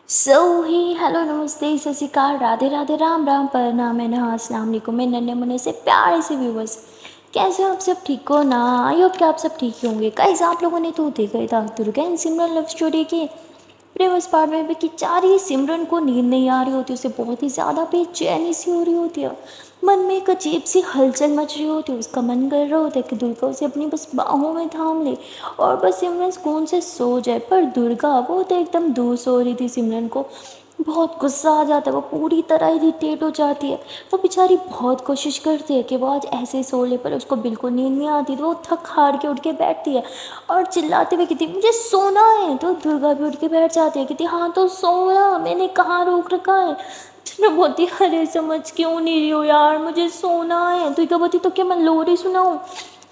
ही hello नमस्ते सत श्री अकाल राधे राधे राम राम प्रणाम है नहा अस्सलाम वालेकुम मैं नन्हे मुन्ने से प्यारे से व्यूवर्स। कैसे हो आप सब? ठीक हो ना? आई होप कि आप सब ठीक ही होंगे। गाइस आप लोगों ने तो देखा ही था Durga and Simran love story के प्रेमस पार्ट में भी कि चार ही सिमरन को नींद नहीं आ रही होती, उसे बहुत ही ज़्यादा बेचैनी सी हो रही होती है। मन में एक अजीब सी हलचल मच रही होती है। उसका मन कर रहा होता है कि दुर्गा उसे अपनी बस बाहों में थाम ले और बस सिमरन सुकून से सो जाए। पर दुर्गा वो तो एकदम दूर सो रही थी। सिमरन को बहुत गुस्सा आ जाता है, वो पूरी तरह इरिटेट हो जाती है। वो बेचारी बहुत कोशिश करती है कि वो आज ऐसे ही सो ले, पर उसको बिल्कुल नींद नहीं आती। तो वो थक हार के उठ के बैठती है और चिल्लाते हुए कहती है मुझे सोना है। तो दुर्गा भी उठ के बैठ जाती है, कहती है हाँ तो सोना, मैंने कहाँ रोक रखा है। मैं बोलती अरे समझ क्यों नहीं रही हो यार, मुझे सोना है। तो क्या बोलती तो क्या मैं लोरी सुनाऊँ?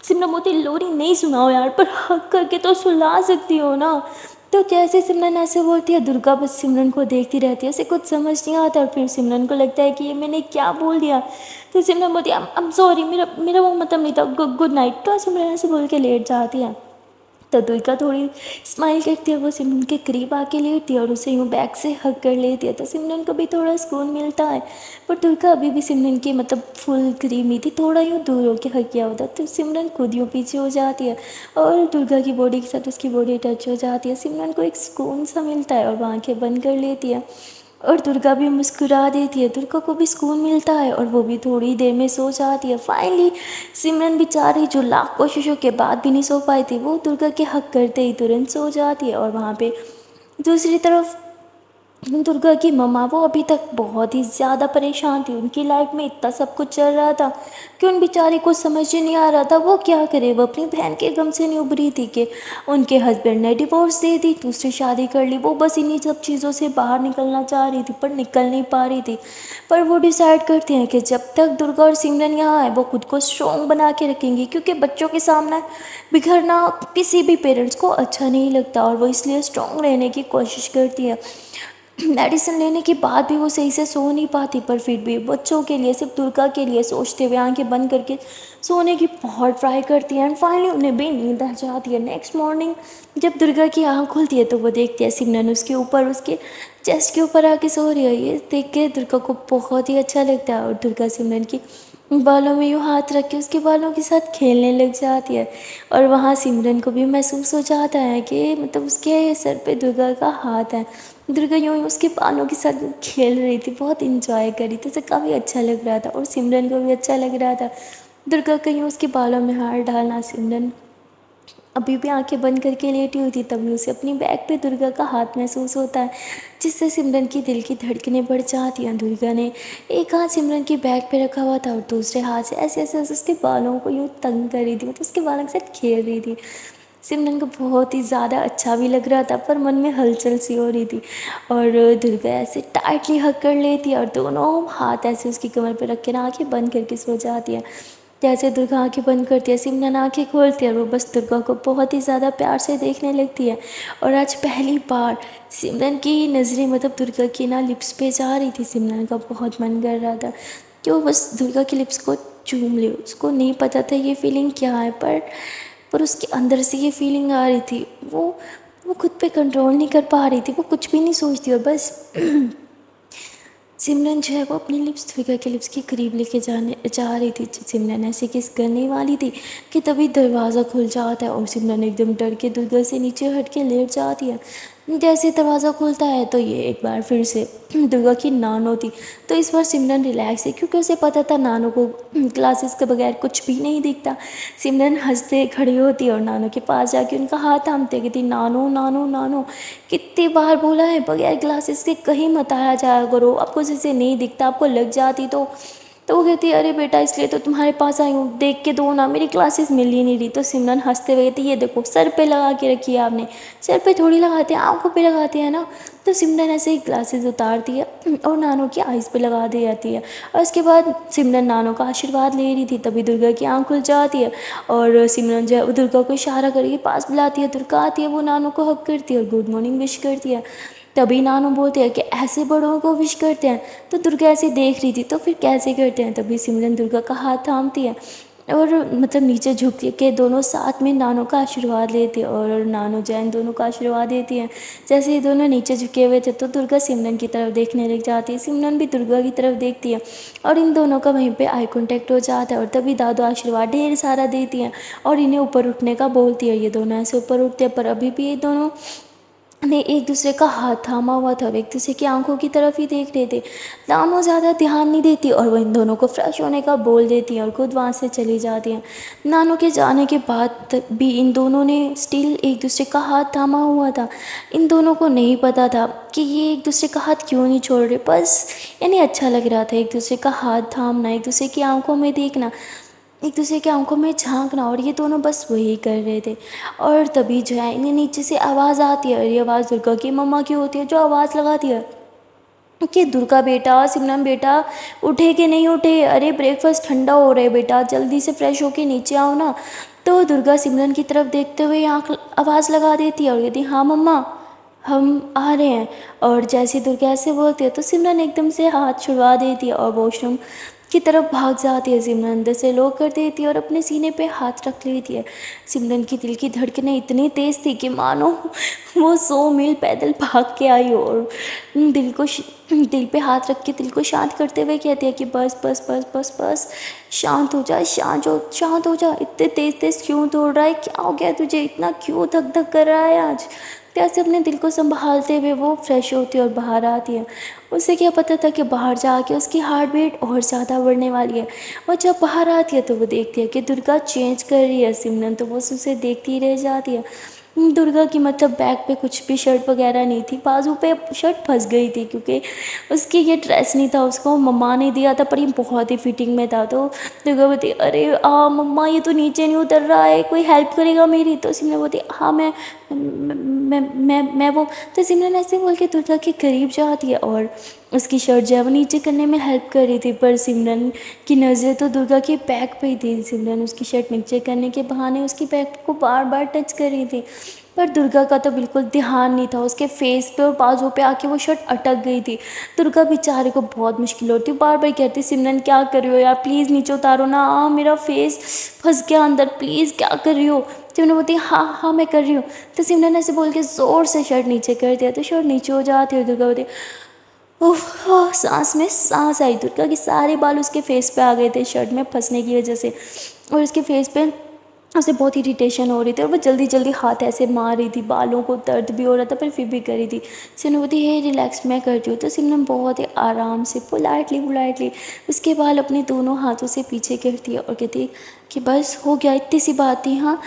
सिमरन बोलती लोरी नहीं सुनाओ यार, पर हक करके तो सुला सकती हो ना। तो जैसे सिमरन ऐसे बोलती है, दुर्गा बस सिमरन को देखती रहती है, उसे कुछ समझ नहीं आता। और फिर सिमरन को लगता है कि ये मैंने क्या बोल दिया। तो सिमरन बोलती है आई एम सॉरी, मेरा मेरा वो मतलब नहीं था, गुड नाइट। तो सिमरन ऐसे बोल के लेट जाती है। तो दुर्गा थोड़ी स्माइल करती है, वो सिमरन के करीब आके लेटती है और उसे यूँ बैक से हग कर लेती है। तो सिमरन को भी थोड़ा सुकून मिलता है। पर दुर्गा अभी भी सिमरन के मतलब फुल करीब नहीं थी, थोड़ा यूँ दूर होकर हग किया होता। तो सिमरन खुद यूँ पीछे हो जाती है और दुर्गा की बॉडी के साथ उसकी बॉडी टच हो जाती है। सिमरन को एक सुकून सा मिलता है और वो आँखें बंद कर लेती है और दुर्गा भी मुस्कुरा देती है। दुर्गा को भी सुकून मिलता है और वो भी थोड़ी देर में सो जाती है। फाइनली सिमरन बेचारी जो लाख कोशिशों के बाद भी नहीं सो पाई थी, वो दुर्गा के हक करते ही तुरंत सो जाती है। और वहाँ पे दूसरी तरफ दुर्गा की मम्मा वो अभी तक बहुत ही ज़्यादा परेशान थी। उनकी लाइफ में इतना सब कुछ चल रहा था कि उन बेचारे को समझ ही नहीं आ रहा था वो क्या करे। वो अपनी बहन के गम से नहीं उभरी थी कि उनके हस्बैंड ने डिवोर्स दे दी, दूसरी शादी कर ली। वो बस इन्हीं सब चीज़ों से बाहर निकलना चाह रही थी पर निकल नहीं पा रही थी। पर वो डिसाइड करती हैं कि जब तक दुर्गा और सिमरन यहाँ आए वो खुद को स्ट्रॉन्ग बना के रखेंगी, क्योंकि बच्चों के सामने बिखरना किसी भी पेरेंट्स को अच्छा नहीं लगता। और वो इसलिए स्ट्रॉन्ग रहने की कोशिश करती है। मेडिसिन लेने के बाद भी वो सही से सो नहीं पाती, पर फिर भी बच्चों के लिए, सिर्फ दुर्गा के लिए सोचते हुए आंखें बंद करके सोने की बहुत ट्राई करती है। एंड फाइनली उन्हें भी नींद आ जाती है। नेक्स्ट मॉर्निंग जब दुर्गा की आँख खुलती है तो वो देखती है सिमरन उसके ऊपर, उसके चेस्ट के ऊपर आके सो रही है। ये देख के दुर्गा को बहुत ही अच्छा लगता है और दुर्गा सिमरन की बालों में यूँ हाथ रख के उसके बालों के साथ खेलने लग जाती है। और वहाँ सिमरन को भी महसूस हो जाता है कि मतलब उसके सर पे दुर्गा का हाथ है। दुर्गा यूँ ही उसके बालों के साथ खेल रही थी, बहुत इंजॉय कर रही थी, उसे काफ़ी अच्छा लग रहा था और सिमरन को भी अच्छा लग रहा था। दुर्गा का यूँ उसके बालों में हाथ डालना। सिमरन अभी भी आंखें बंद करके लेटी हुई थी, तभी उसे अपनी बैक पे दुर्गा का हाथ महसूस होता है, जिससे सिमरन की दिल की धड़कनें बढ़ जाती हैं। दुर्गा ने एक हाथ सिमरन की बैक पे रखा हुआ था और दूसरे हाथ से ऐसे ऐसे ऐसे उसके बालों को यूँ तंग कर रही थी, मतलब उसके बालों के साथ खेल रही थी। सिमरन को बहुत ही ज़्यादा अच्छा भी लग रहा था, पर मन में हलचल सी हो रही थी। और दुर्गा ऐसे टाइटली हग कर लेती है और दोनों हाथ ऐसे उसकी कमर पर रख के ना आँखें बंद करके सो जाती है। जैसे दुर्गा आँखें बंद करती है, सिमरन आँखें खोलती है और वो बस दुर्गा को बहुत ही ज़्यादा प्यार से देखने लगती है। और आज पहली बार सिमरन की नज़रें मतलब दुर्गा की ना लिप्स पे जा रही थी। सिमरन का बहुत मन कर रहा था कि वो बस दुर्गा की लिप्स को चूम ले। उसको नहीं पता था ये फीलिंग क्या है, पर उसके अंदर से ये फीलिंग आ रही थी। वो खुद पे कंट्रोल नहीं कर पा रही थी, वो कुछ भी नहीं सोचती और बस सिमरन जो है वो अपनी लिप्स दुर्गा के लिप्स के करीब लेके जाने जा रही थी। सिमरन ऐसे किस करने वाली थी कि तभी दरवाज़ा खुल जाता है और सिमरन एकदम डर के दुर्गा से नीचे हट के लेट जाती है। जैसे दरवाज़ा खुलता है तो ये एक बार फिर से दुर्गा की नानो थी। तो इस बार सिमरन रिलैक्स है, क्योंकि उसे पता था नानो को क्लासेस के बगैर कुछ भी नहीं दिखता। सिमरन हंसते खड़ी होती और नानो के पास जाके उनका हाथ थामते कहती नानो नानो नानो, कितनी बार बोला है बगैर ग्लासेस के कहीं मत आया जाया करो, आपको जैसे नहीं दिखता, आपको लग जाती तो वो कहती है अरे बेटा इसलिए तो तुम्हारे पास आई हूँ, देख के दो ना, मेरी क्लासेस मिल ही नहीं रही। तो सिमरन हंसते हुए कहती ये देखो सर पे लगा के रखी है आपने, सर पे थोड़ी लगाते हैं, आंखों पे लगाते हैं ना। तो सिमरन ऐसे ही ग्लासेस उतारती है और नानो की आइज़ पे लगा दी जाती है। और उसके बाद सिमरन नानो का आशीर्वाद ले रही थी, तभी दुर्गा की आँख खुल जाती है और सिमरन जो है वो दुर्गा को इशारा करके पास बुलाती है। दुर्गा आती है, वो नानो को हक करती है और गुड मॉर्निंग विश करती है। तभी नानो बोलते हैं कि ऐसे बड़ों को विश करते हैं। तो दुर्गा ऐसे देख रही थी तो फिर कैसे करते हैं, तभी सिमरन दुर्गा का हाथ थामती है और मतलब नीचे झुक के दोनों साथ में नानों का आशीर्वाद लेते हैं और नानो जैन दोनों का आशीर्वाद देती हैं। जैसे ही दोनों नीचे झुके हुए थे तो दुर्गा सिमरन की तरफ देखने लग जाती है, सिमरन भी दुर्गा की तरफ देखती है और इन दोनों का वहीं पे आई कांटेक्ट हो जाता है। और तभी दादू आशीर्वाद ढेर सारा देती हैं और इन्हें ऊपर उठने का बोलती है। ये दोनों ऐसे ऊपर उठते हैं, पर अभी भी ये दोनों ने एक दूसरे का हाथ थामा हुआ था, एक दूसरे की आंखों की तरफ ही देख रहे थे। नानो ज़्यादा ध्यान नहीं देती और वो इन दोनों को फ्रेश होने का बोल देती हैं और खुद वहाँ से चली जाती हैं। नानो के जाने के बाद भी इन दोनों ने स्टिल एक दूसरे का हाथ थामा हुआ था। इन दोनों को नहीं पता था कि ये एक दूसरे का हाथ क्यों नहीं छोड़ रहे, बस इन्हें अच्छा लग रहा था एक दूसरे का हाथ थामना, एक दूसरे की आंखों में देखना, एक दूसरे की आंखों में झांकना, और ये दोनों बस वही कर रहे थे। और तभी जो है इन्हें नीचे से आवाज़ आती है और ये आवाज़ दुर्गा की मम्मा की होती है, जो आवाज़ लगाती है कि दुर्गा बेटा, सिमरन बेटा, उठे कि नहीं उठे, अरे ब्रेकफास्ट ठंडा हो रहा है बेटा, जल्दी से फ्रेश होके नीचे आओ ना। तो दुर्गा सिमरन की तरफ देखते हुए आँख आवाज़ लगा देती है और कहती हाँ मम्मा हम आ रहे हैं। और जैसे दुर्गा ऐसे बोलती है तो सिमरन एकदम से हाथ छुड़वा देती है और वॉशरूम की तरफ भाग जाती है। सिमरन अंदर से लॉक कर देती है और अपने सीने पे हाथ रख लेती है। सिमरन की दिल की धड़कनें इतनी तेज़ थी कि मानो वो 100 मील पैदल भाग के आई हो, और दिल पे हाथ रख के दिल को शांत करते हुए कहती है कि बस बस बस बस बस, शांत हो जा, शांत हो जा, इतने तेज़ तेज़ क्यों दौड़ रहा है, क्या हो गया तुझे, इतना क्यों धक धक कर रहा है आज। कैसे अपने दिल को संभालते हुए वो फ्रेश होती है और बाहर आती है। उसे क्या पता था कि बाहर जाके उसकी हार्ट बीट और ज़्यादा बढ़ने वाली है। और जब बाहर आती है तो वो देखती है कि दुर्गा चेंज कर रही है। सिमरन तो बस उसे देखती ही रह जाती है। दुर्गा की मतलब बैग पे कुछ भी शर्ट वगैरह नहीं थी, बाजू पे शर्ट फंस गई थी क्योंकि उसकी ये ड्रेस नहीं था, उसको मम्मा ने दिया था, पर ये बहुत ही फिटिंग में था। तो दुर्गा बोलती अरे मम्मा ये तो नीचे नहीं उतर रहा है, कोई हेल्प करेगा मेरी। तो सिमरन बोलती हाँ मैं वो। तो सिमरन ऐसे बोल के दुर्गा के करीब जाती है और उसकी शर्ट जो है वो नीचे करने में हेल्प कर रही थी, पर सिमरन की नज़र तो दुर्गा के बैग पे ही थी। सिमरन उसकी शर्ट नीचे करने के बहाने उसकी बैग को बार बार टच कर रही थी, पर दुर्गा का तो बिल्कुल ध्यान नहीं था। उसके फेस पे और बाजू पे आके वो शर्ट अटक गई थी। दुर्गा बेचारे को बहुत मुश्किल होती, बार बार कहती सिमरन क्या कर रही हो यार, प्लीज़ नीचे उतारो ना, मेरा फेस फंस गया अंदर, प्लीज़ क्या कर रही हो। सिमरन बोलती हाँ हाँ मैं कर रही हूँ। तो सिमरन ऐसे बोल के ज़ोर से शर्ट नीचे कर दिया तो शर्ट नीचे हो जाती है। दुर्गा बोलती ओह सांस में सांस आई। दुर्गा के सारे बाल उसके फेस पे आ गए थे शर्ट में फंसने की वजह से, और उसके फेस पे उसे बहुत इरिटेशन हो रही थी और वो जल्दी जल्दी हाथ ऐसे मार रही थी, बालों को दर्द भी हो रहा था पर फिर भी कर रही थी। सिमरन बोलती हे रिलैक्स मैं करती हूँ। तो सिमरन बहुत ही आराम से पोलाइटली उसके बाल अपने दोनों हाथों से पीछे करती है और कहती है कि बस हो गया, इतनी सी बात थी हाँ।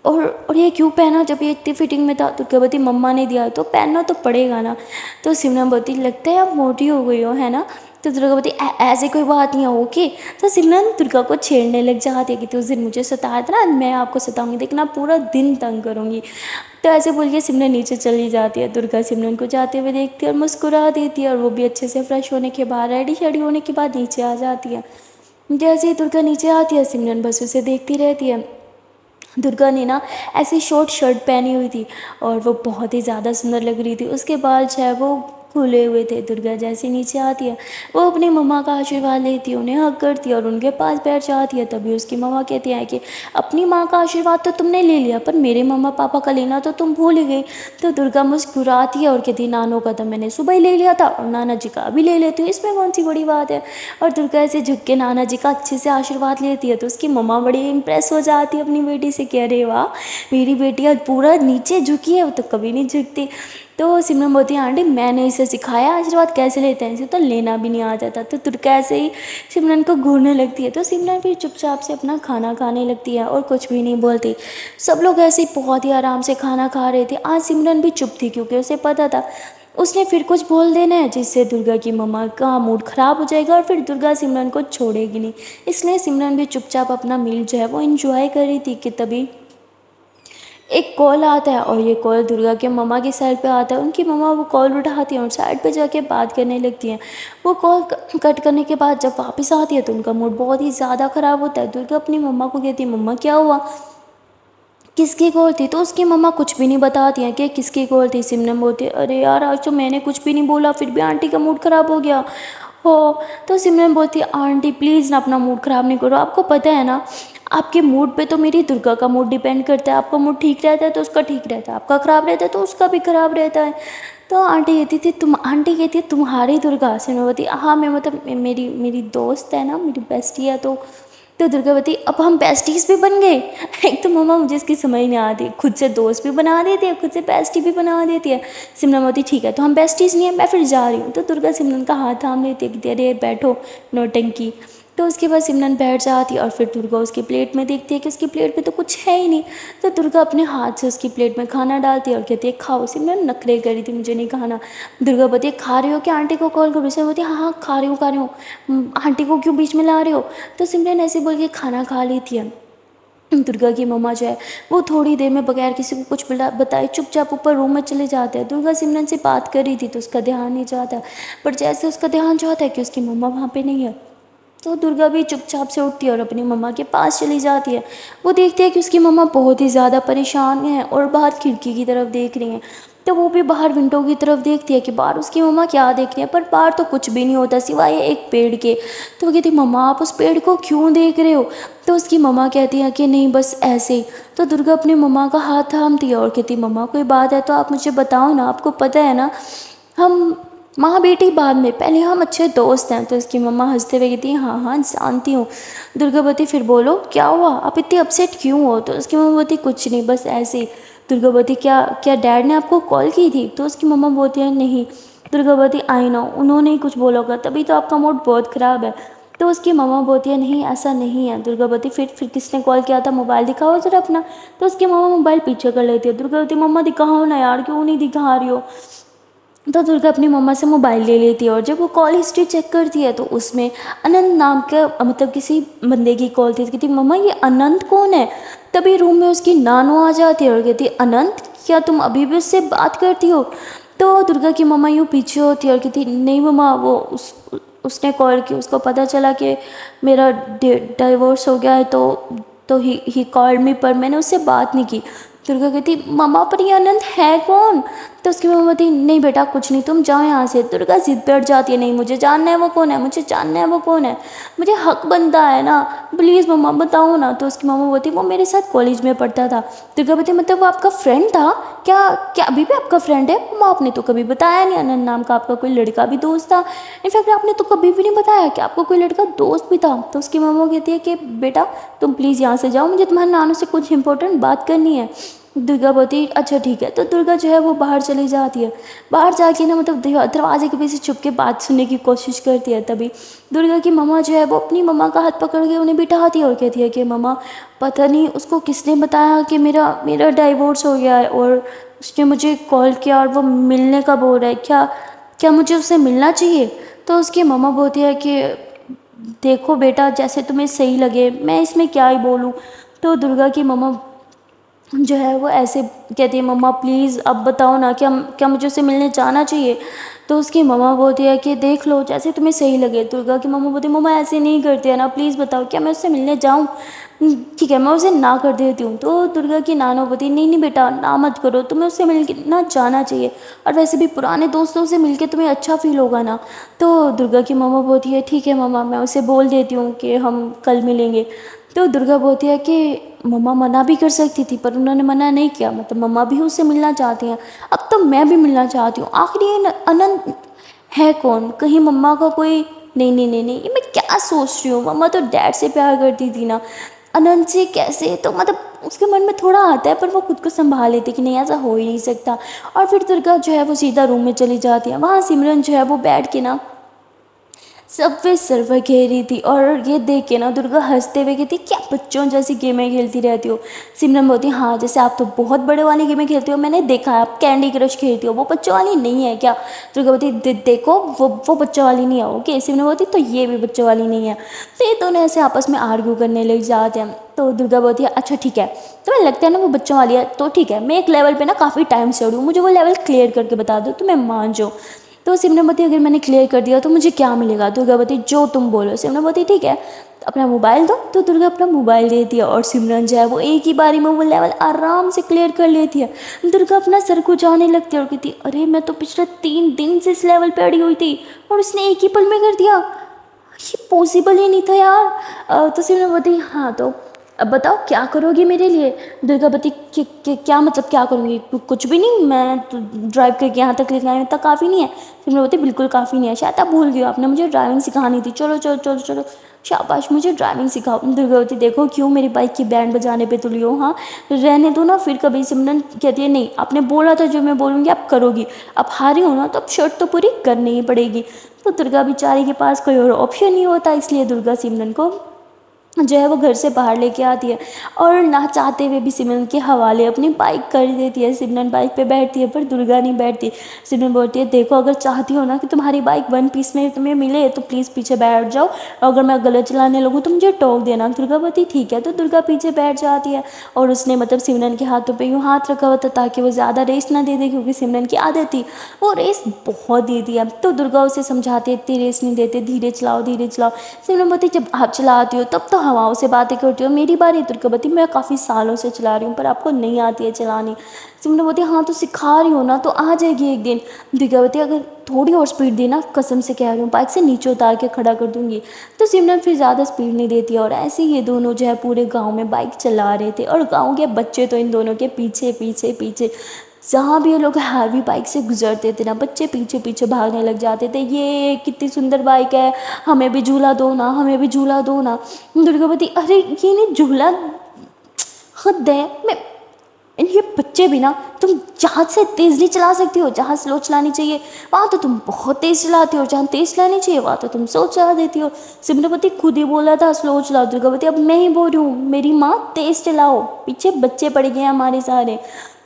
और ये क्यों पहना जब ये इतनी फिटिंग में था। तो क्या बोलती मम्मा ने दिया तो पहनना तो पड़ेगा ना। तो सिमरन बोलती लगता है आप मोटी हो गई हो है ना। तो दुर्गा बोलती ऐसे कोई बात नहीं है ओके। तो सिमरन दुर्गा को छेड़ने लग जाती है कि तू उस दिन मुझे सताया था ना, मैं आपको सताऊंगी, देखना पूरा दिन तंग करूंगी। तो ऐसे बोल के सिमरन नीचे चली जाती है। दुर्गा सिमरन को जाते हुए देखती है और मुस्कुरा देती है और वो भी अच्छे से फ्रेश होने के बाद रेडी शेडी होने के बाद नीचे आ जाती है। जैसे ही दुर्गा नीचे आती है सिमरन बस उसे देखती रहती है। दुर्गा ने ना ऐसी शॉर्ट शर्ट पहनी हुई थी और वो बहुत ही ज़्यादा सुंदर लग रही थी। उसके बाल जो है वो खुले हुए थे। दुर्गा जैसे नीचे आती है वो अपनी मम्मा का आशीर्वाद लेती है, उन्हें हग करती है और उनके पास बैठ जाती है। तभी उसकी मम्मा कहती है कि अपनी माँ का आशीर्वाद तो तुमने ले लिया पर मेरे मम्मा पापा का लेना तो तुम भूल ही गई। तो दुर्गा मुस्कुराती है और कहती नानों का तो मैंने सुबह ही ले लिया था और नाना जी का भी ले लेती हूँ, इसमें कौन सी बड़ी बात है। और दुर्गा ऐसे झुक के नाना जी का अच्छे से आशीर्वाद लेती है। तो उसकी मम्मा बड़ी इंप्रेस हो जाती है अपनी बेटी से, कह रहे वाह मेरी बेटी आज पूरा नीचे झुकी है, वो तो कभी नहीं झुकती। तो सिमरन बोलती है आंटी मैंने इसे सिखाया आशीर्वाद कैसे लेते हैं, इसे तो लेना भी नहीं आ जाता। तो दुर्गा ऐसे ही सिमरन को घूरने लगती है। तो सिमरन फिर चुपचाप से अपना खाना खाने लगती है और कुछ भी नहीं बोलती। सब लोग ऐसे ही बहुत ही आराम से खाना खा रहे थे। आज सिमरन भी चुप थी क्योंकि उसे पता था उसने फिर कुछ बोल देना है जिससे दुर्गा की मम्मा का मूड ख़राब हो जाएगा और फिर दुर्गा सिमरन को छोड़ेगी नहीं। इसलिए सिमरन भी चुपचाप अपना मील जो है वो इंजॉय कर रही थी कि तभी एक कॉल आता है और ये कॉल दुर्गा के मम्मा की साइड पे आता है। उनकी मम्मा वो कॉल उठाती हैं और साइड पे जाके बात करने लगती हैं। वो कॉल कट करने के बाद जब वापस आती है तो उनका मूड बहुत ही ज़्यादा ख़राब होता है। दुर्गा अपनी मम्मा को कहती है मम्मा क्या हुआ, किसकी कॉल थी। तो उसकी मम्मा कुछ भी नहीं बताती हैं कि किसकी कॉल थी। सिमरन बोलती है अरे यार आज तो मैंने कुछ भी नहीं बोला फिर भी आंटी का मूड ख़राब हो गया हो। तो सिमरन बोलती है आंटी प्लीज़ ना अपना मूड ख़राब नहीं करो, आपको पता है ना आपके मूड पे तो मेरी दुर्गा का मूड डिपेंड करता है, आपका मूड ठीक रहता है तो उसका ठीक रहता है, आपका ख़राब रहता है तो उसका भी ख़राब रहता है। तो आंटी कहती है तुम्हारी दुर्गा सिमरवती, हाँ मैं मतलब मेरी मेरी दोस्त है ना, मेरी बेस्टी है। तो दुर्गावती अब हम बेस्टीज भी बन गए। एक तो मम्मा मुझे इसकी समझ नहीं आती, खुद से दोस्त भी बना देती है, खुद से बेस्टी भी बना देती है। सिमरन बोलती ठीक है तो हम बेस्टीज नहीं है, मैं फिर जा रही हूँ। तो दुर्गा सिमरन का हाथ थाम लेती है कि अरे बैठो नौटंकी। तो उसके बाद सिमरन बैठ जाती है और फिर दुर्गा उसकी प्लेट में देखती है कि उसकी प्लेट में तो कुछ है ही नहीं। तो दुर्गा अपने हाथ से उसकी प्लेट में खाना डालती है और कहती है खाओ। सिमरन नखरे करी थी मुझे नहीं खाना। दुर्गा बोलती है खा रही हो क्या, आंटी को कॉल करो। सिमरन बोलती है हाँ हाँ खा रही हूँ खा रही हूँ। आंटी को क्यों बीच में ला रहे हो। तो सिमरन ऐसे बोल के खाना खा लेती है। दुर्गा की मम्मा जो है वो थोड़ी देर में बगैर किसी को कुछ बताए चुपचाप ऊपर रूम में चले जाते हैं। दुर्गा सिमरन से बात कर रही थी तो उसका ध्यान नहीं जाता, पर जैसे उसका ध्यान जाता है कि उसकी मम्मा वहाँ पे नहीं है, तो दुर्गा भी चुपचाप से उठती है और अपनी मम्मा के पास चली जाती है। वो देखती है कि उसकी मम्मा बहुत ही ज़्यादा परेशान है और बाहर खिड़की की तरफ देख रही हैं। तो वो भी बाहर विंडो की तरफ देखती है कि बाहर उसकी मम्मा क्या देख रही है, पर बाहर तो कुछ भी नहीं होता सिवाय एक पेड़ के। तो वो कहती मम्मा आप उस पेड़ को क्यों देख रहे हो। तो उसकी मम्मा कहती है कि नहीं बस ऐसे ही। तो दुर्गा अपनी मम्मा का हाथ थामती है और कहती मम्मा कोई बात है तो आप मुझे बताओ ना, आपको पता है ना हम माँ बेटी बाद में, पहले हम अच्छे दोस्त हैं। तो इसकी मम्मा हंसते हुए कहती हैं हाँ हाँ जानती हूँ। दुर्गावती फिर बोलो क्या हुआ, आप इतनी अपसेट क्यों हो। तो उसकी मम्मा बोलती कुछ नहीं बस ऐसे ही। दुर्गावती क्या क्या डैड ने आपको कॉल की थी। तो उसकी मम्मा बोलती है नहीं। दुर्गावती आई नो उन्होंने ही कुछ बोला होगा तभी तो आपका मूड बहुत ख़राब है। तो उसकी मम्मा बोलती है नहीं ऐसा नहीं है। दुर्गावती फिर किसने कॉल किया था, मोबाइल दिखाओ जरा अपना। तो उसकी मम्मा मोबाइल पीछे कर लेती है। दुर्गावती मम्मा दिखाओ ना यार, क्यों नहीं दिखा रही हो। तो दुर्गा अपनी मम्मा से मोबाइल ले लेती है और जब वो कॉल हिस्ट्री चेक करती है तो उसमें अनंत नाम का मतलब किसी बंदे की कॉल थी। तो कहती मम्मा ये अनंत कौन है। तभी रूम में उसकी नानो आ जाती है और कहती अनंत क्या तुम अभी भी उससे बात करती हो। तो दुर्गा की मम्मा यूँ पीछे होती है और कहती नहीं मम्मा वो उसने कॉल की, उसको पता चला कि मेरा डाइवोर्स हो गया है तो ही कॉल्ड मी, पर मैंने उससे बात नहीं की। दुर्गा कहती मम्मा पर ये अनंत है कौन। तो उसकी मम्मा कहती नहीं बेटा कुछ नहीं तुम जाओ यहाँ से। दुर्गा जिद बैठ जाती है नहीं मुझे जानना है वो कौन है, मुझे जानना है वो कौन है, मुझे हक बनता है ना, प्लीज़ मम्मा बताओ ना। तो उसकी मम्मा बोलती वो मेरे साथ कॉलेज में पढ़ता था। दुर्गा बोलती मतलब वो आपका फ्रेंड था क्या, क्या अभी भी आपका फ्रेंड है। मम्मा आपने तो कभी बताया नहीं अनंत नाम का आपका कोई लड़का भी दोस्त था, इनफैक्ट आपने तो कभी भी नहीं बताया कि आपको कोई लड़का दोस्त भी था। तो उसकी मम्मा कहती है कि बेटा तुम प्लीज़ यहाँ से जाओ, मुझे तुम्हारे नानों से कुछ इंपॉर्टेंट बात करनी है। दुर्गा बोलती अच्छा ठीक है। तो दुर्गा जो है वो बाहर चली जाती है। बाहर जाके ना मतलब दरवाजे के पीछे छुप के बात सुनने की कोशिश करती है। तभी दुर्गा की मम्मा जो है वो अपनी मम्मा का हाथ पकड़ के उन्हें बिठाती है और कहती है कि मम्मा पता नहीं उसको किसने बताया कि मेरा मेरा डाइवोर्स हो गया है और उसने मुझे कॉल किया और वो मिलने का बोल रहा है, क्या क्या मुझे उससे मिलना चाहिए। तो उसकी मम्मा बोलती है कि देखो बेटा जैसे तुम्हें सही लगे, मैं इसमें क्या ही बोलूँ। तो दुर्गा की मम्मा जो है वो ऐसे कहती है मम्मा प्लीज़ अब बताओ ना क्या क्या मुझे उससे मिलने जाना चाहिए। तो उसकी मम्मा बोलती है कि देख लो जैसे तुम्हें सही लगे। दुर्गा की मम्मा बोलती है मम्मा ऐसे नहीं करती है ना, प्लीज़ बताओ क्या मैं उससे मिलने जाऊँ। ठीक है मैं उसे ना कर देती हूँ। तो दुर्गा की नानो बोलती नहीं नहीं बेटा ना मत करो, तुम्हें उससे मिलना जाना चाहिए और वैसे भी पुराने दोस्तों से मिलके तुम्हें अच्छा फील होगा ना। तो दुर्गा की मम्मा बोलती है ठीक है मम्मा मैं उसे बोल देती हूँ कि हम कल मिलेंगे। तो दुर्गा बोलती है कि मम्मा मना भी कर सकती थी पर उन्होंने मना नहीं किया, मतलब मम्मा भी उससे मिलना चाहती हैं, अब तो मैं भी मिलना चाहती हूँ। आखिर ये अनंत है कौन, कहीं मम्मा का कोई नहीं नहीं नहीं नहीं ये मैं क्या सोच रही हूँ, मम्मा तो डैड से प्यार करती थी ना, अनंत से कैसे। तो मतलब उसके मन में थोड़ा आता है पर वो खुद को संभाल लेती कि नहीं ऐसा हो ही नहीं सकता। और फिर दुर्गा जो है वो सीधा रूम में चली जाती है। वहाँ सिमरन जो है वो बैठ के ना सबवे सर्वर खेल रही थी और ये देख के ना दुर्गा हंसते हुए कहती क्या बच्चों जैसी गेमें खेलती रहती हो। सिमरन बोलती हाँ जैसे आप तो बहुत बड़े वाली गेमें खेलती हो, मैंने देखा है आप कैंडी क्रश खेलती हो, वो बच्चों वाली नहीं है क्या। दुर्गा बोलती देखो वो बच्चों वाली नहीं है ओके। सिमरन बोलती तो ये भी बच्चों वाली नहीं है। तो ये दोनों ऐसे आपस में आर्ग्यू करने लग जाते हैं। तो दुर्गा बोलती है अच्छा ठीक है तुम्हें लगता है ना वो बच्चों वाली है तो ठीक है, मैं एक लेवल पे ना काफ़ी टाइम से अड़ी हूँ, मुझे वो लेवल क्लियर करके बता दो तो मैं मान जाऊँ। तो सिमरनवती अगर मैंने क्लियर कर दिया तो मुझे क्या मिलेगा। दुर्गावती जो तुम बोलो। सिमरनवती ठीक है अपना मोबाइल दो। तो दुर्गा अपना मोबाइल देती है और सिमरन जो है वो एक ही बारी में वो लेवल आराम से क्लियर कर लेती है। दुर्गा अपना सर खुजाने लगती है और कहती अरे मैं तो पिछले 3 दिन से इस लेवल पे अड़ी हुई थी और उसने एक ही पल में कर दिया, ये पॉसिबल ही नहीं था यार। तो सिमरनवती हाँ तो अब बताओ क्या करोगी मेरे लिए? दुर्गावती क्या मतलब क्या करूँगी? कुछ भी नहीं, मैं तो ड्राइव करके यहाँ तक लेके आई हूँ, इतना काफ़ी नहीं है? सिमरवती बिल्कुल काफ़ी नहीं है, शायद आप भूल गए हो, आपने मुझे ड्राइविंग सिखानी थी। चलो चलो चलो चलो, शाबाश, मुझे ड्राइविंग सिखाओ। दुर्गावती देखो क्यों मेरी बाइक की बैंड बजाने पे तुली हो? हाँ, रहने दो ना फिर कभी। सिमरन कहती है नहीं, आपने बोला था जो मैं बोलूँगी आप करोगी, अब हारी हो ना तो अब शर्त तो पूरी करनी ही पड़ेगी। तो दुर्गा बेचारी के पास कोई और ऑप्शन नहीं होता, इसलिए दुर्गा सिमरन को जो है वो घर से बाहर लेके आती है और ना चाहते हुए भी सिमरन के हवाले अपनी बाइक कर देती है। सिमरन बाइक पे बैठती है पर दुर्गा नहीं बैठती। सिमरन बोलती है देखो अगर चाहती हो ना कि तुम्हारी बाइक वन पीस में तुम्हें मिले तो प्लीज़ पीछे बैठ जाओ, और अगर मैं गलत चलाने लगूँ तो मुझे टोक देना। दुर्गा बोलती ठीक है, तो दुर्गा पीछे बैठ जाती है और उसने मतलब सिमरन के हाथों पर यूँ हाथ रखा हुआ था ताकि वो ज़्यादा रेस ना दे दे, क्योंकि सिमरन की आदत थी वो रेस बहुत देती है। तो दुर्गा उसे समझाती है इतनी रेस नहीं देते, धीरे चलाओ धीरे चलाओ। सिमरन बोलती जब आप चलाती हो तब तो हवाओं से बातें करती हो, मेरी बारी। दुर्गावती मैं काफ़ी सालों से चला रही हूँ पर आपको नहीं आती है चलानी। सिमरन बोलती हाँ तो सिखा रही हो ना, तो आ जाएगी एक दिन। दुर्गावती अगर थोड़ी और स्पीड दी ना, कसम से कह रही हूँ बाइक से नीचे उतार के खड़ा कर दूंगी। तो सिमरन फिर ज़्यादा स्पीड नहीं देती और ऐसे ही ये दोनों जो है पूरे गाँव में बाइक चला रहे थे और गाँव के बच्चे तो इन दोनों के पीछे पीछे पीछे, जहाँ भी ये लोग हैवी बाइक से गुजरते थे ना, बच्चे पीछे पीछे भागने लग जाते थे, ये कितनी सुंदर बाइक है, हमें भी झूला दो ना, हमें भी झूला दो ना। दुर्गावती अरे ये नहीं झूला, हद है। मैं ये बच्चे भी ना, तुम जहाँ से तेज़ नहीं चला सकती हो, जहाँ स्लो चलानी चाहिए वहाँ तो तुम बहुत तेज़ चलाती हो, जहाँ तेज़ चलानी चाहिए वहाँ तो तुम स्लो चला देती हो। सिमरवती खुद ही बोला था स्लो चलाओ। दुर्गावती अब मैं ही बोल रही हूँ मेरी माँ तेज़ चलाओ, पीछे बच्चे पड़ गए हैं हमारे सारे।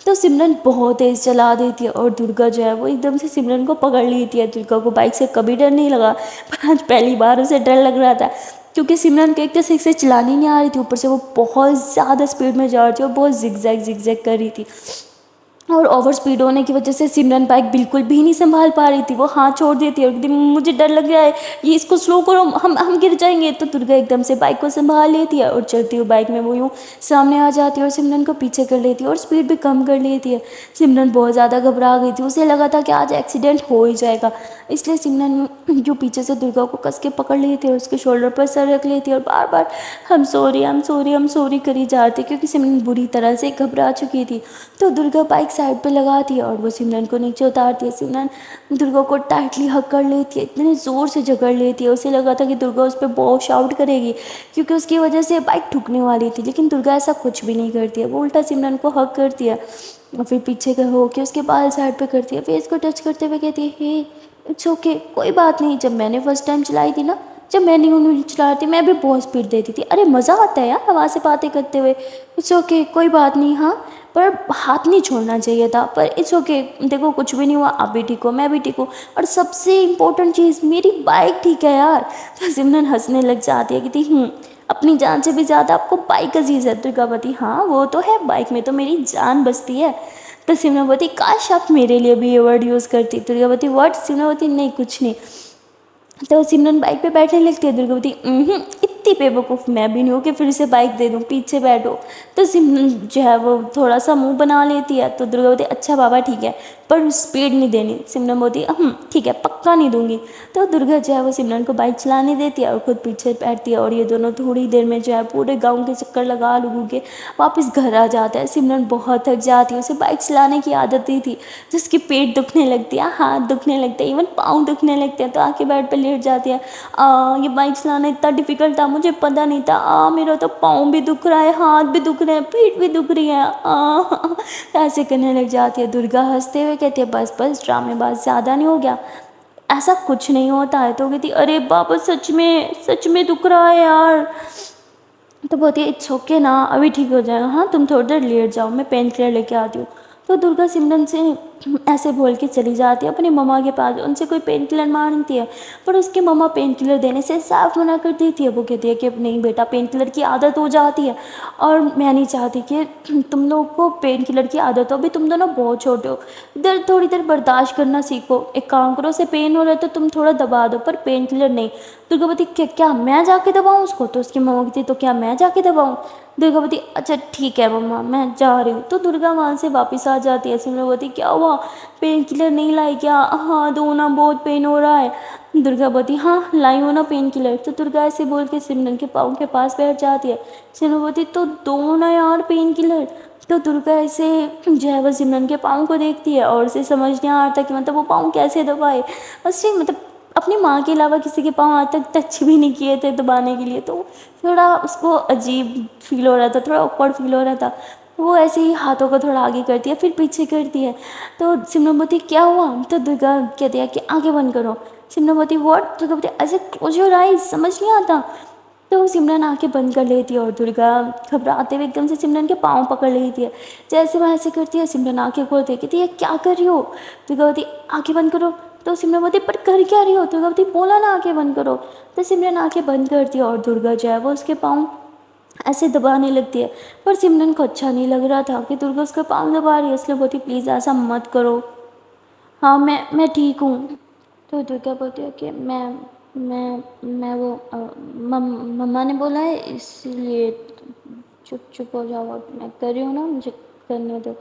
तो सिमरन बहुत तेज़ चला देती है और दुर्गा जो है वो एकदम से सिमरन को पकड़ लेती है। दुर्गा को बाइक से कभी डर नहीं लगा पर आज पहली बार उसे डर लग रहा था, क्योंकि सिमरन को एक तो सही से चलानी नहीं आ रही थी, ऊपर से वो बहुत ज़्यादा स्पीड में जा रही थी और बहुत जिगजैग जिगजैग कर रही थी। और ओवर स्पीड होने की वजह से सिमरन बाइक बिल्कुल भी नहीं संभाल पा रही थी, वो हाथ छोड़ देती है और एकदम मुझे डर लग रहा है, ये इसको स्लो करो, हम गिर जाएंगे। तो दुर्गा एकदम से बाइक को संभाल लेती है और चलती हुई बाइक में वो यूँ सामने आ जाती है और सिमरन को पीछे कर लेती है और स्पीड भी कम कर लेती है। सिमरन बहुत ज़्यादा घबरा गई थी, उसे लगा था कि आज एक्सीडेंट हो ही जाएगा, इसलिए सिमरन जो पीछे से दुर्गा को कस के पकड़ लेती है और उसके शोल्डर पर सर रख लेती है और बार बार हम सॉरी हम सॉरी हम सॉरी करी जाती, क्योंकि सिमरन बुरी तरह से घबरा चुकी थी। तो दुर्गा बाइक साइड पे लगाती है और वो सिमरन को नीचे उतारती है। सिमरन दुर्गा को टाइटली हक कर लेती है, इतने ज़ोर से जकड़ लेती है, उसे लगा था कि दुर्गा उस पर बहुत शाउट करेगी क्योंकि उसकी वजह से बाइक ठुकने वाली थी, लेकिन दुर्गा ऐसा कुछ भी नहीं करती है, वो उल्टा सिमरन को हक करती है और फिर पीछे का हो के उसके बाल साइड पे करती है, फेस को टच करते हुए कहती है हे इट्स ओके, कोई बात नहीं, जब मैंने फर्स्ट टाइम चलाई थी ना, जब मैंने उन्हें चला रही थी मैं भी बहुत स्पीड देती थी, अरे मज़ा आता है यार हवा से बातें करते हुए, इट्स ओके कोई बात नहीं। हाँ पर हाथ नहीं छोड़ना चाहिए था, पर इट्स ओके देखो कुछ भी नहीं हुआ, आप भी ठीक हो मैं भी ठीक हूँ और सबसे इम्पोर्टेंट चीज़ मेरी बाइक ठीक है यार। तो सिमरन हंसने लग जाती है कि थी अपनी जान से भी ज़्यादा आपको बाइक अजीज़ है। दुर्गावती हाँ वो तो है, बाइक में तो मेरी जान बसती है। तो सिमरवती काश आप मेरे लिए भी ये वर्ड यूज़ करती। दुर्गावती वर्ड, सिमरवती नहीं कुछ नहीं। तो सिमरन बाइक पे बैठने लगती है। दुर्गावती इतनी बेवकूफ़ मैं भी नहीं हूँ कि फिर से बाइक दे दूँ पीछे बैठो। तो सिमरन जो है वो थोड़ा सा मुंह बना लेती है। तो दुर्गावती अच्छा बाबा ठीक है पर स्पीड नहीं देनी। सिमरन बोलती ठीक है पक्का नहीं दूंगी। तो दुर्गा जो है वो सिमरन को बाइक चलाने देती है और खुद पीछे बैठती है और ये दोनों थोड़ी देर में जो है पूरे गाँव के चक्कर लगा लगू के वापस घर आ जाता है। सिमरन बहुत थक जाती है, उसे बाइक चलाने की आदत ही थी, जिसकी पेट दुखने लगती है, हाथ दुखने लगते हैं, इवन पाँव दुखने लगते हैं, तो आके बेड पर लेट जाती है। ये बाइक चलाना इतना डिफिकल्ट था मुझे पता नहीं था, मेरा तो पाँव भी दुख रहा है, हाथ भी दुख रहे हैं, पीठ भी दुख रही है, ऐसे करने लग जाती है। दुर्गा हंसते हुए कहती है बस बस ड्रामेबाज, ज़्यादा नहीं हो गया, ऐसा कुछ नहीं होता है। तो कहती अरे बाबा सच में दुख रहा है यार। तो बोलती है इट्स ओके ना अभी ठीक हो जाएगा, हाँ तुम थोड़ी देर लेट जाओ मैं पेन किलर लेके आती हूँ। तो दुर्गा सिमरन से ऐसे बोल के चली जाती है अपनी मम्मा के पास, उनसे कोई पेन किलर मांगती है पर उसकी मम्मा पेन किलर देने से साफ मना कर देती है। वो कहती है कि अब नहीं बेटा पेन किलर की आदत हो जाती है और मैं नहीं चाहती कि तुम लोग को पेन किलर की आदत हो, अभी तुम दोनों बहुत छोटे हो, दर्द थोड़ी देर बर्दाश्त करना सीखो, एक काम करो उसे पेन हो रहा है तो तुम थोड़ा दबा दो पर पेन किलर नहीं। दुर्गावती क्या मैं जाके दबाऊँ उसको? तो उसकी मम्मा कहती तो क्या मैं जाके दबाऊँ? दुर्गावती अच्छा ठीक है मम्मा मैं जा रही हूँ। तो दुर्गा वहाँ से वापस आ जाती है। सिमरवती क्या हुआ पेन किलर नहीं लाई क्या? हाँ दो ना बहुत पेन हो रहा है। दुर्गा बोलती हाँ लाई हो ना पेन किलर। तो दुर्गा ऐसे बोल के सिमरन के पाँव के पास बैठ जाती है। सिमरन बोलती तो दो ना यार पेन किलर। तो दुर्गा ऐसे जो है वो सिमरन के पाँव को देखती है और उसे समझ नहीं आता कि मतलब वो पाँव कैसे दबाए। उससे मतलब अपनी माँ के अलावा किसी के पाँव आज तक टच भी नहीं किए थे दबाने के लिए, तो थोड़ा उसको अजीब फील हो रहा था, थोड़ा ऑकवर्ड फील हो रहा था। वो ऐसे ही हाथों को थोड़ा आगे करती है फिर पीछे करती है। तो सिमरन बोलती क्या हुआ। तो दुर्गा कहती है कि आंखें बंद करो। सिमरन बोलती व्हाट। दुर्गा बोलती ऐसे क्लोज योर आइज, समझ नहीं आता। तो सिमरन आंखें बंद कर लेती है और दुर्गा घबराते हुए एकदम से सिमरन के पाँव पकड़ लेती है। जैसे वह ऐसे करती है सिमरन आंखें खोलती है, कहती है क्या कर रही हो। दुर्गा बोलती आंखें बंद करो। तो सिमरन बोलती पर कर क्या रही हो। दुर्गा बोलती बोला ना आंखें बंद करो। तो सिमरन आंखें बंद करती है और दुर्गा जो है वो उसके पाँव ऐसे दबाने लगती है। पर सिमरन को अच्छा नहीं लग रहा था कि दुर्गा उसका पाँव दबा रही है, इसलिए बोलती प्लीज़ ऐसा मत करो। हाँ मैं ठीक हूँ। तो दुर्गा बोलती है कि मैं वो मम्मा ने बोला है इसलिए चुप चुप हो जाओ, अब मैं कर रही हूँ ना, मुझे करने दो।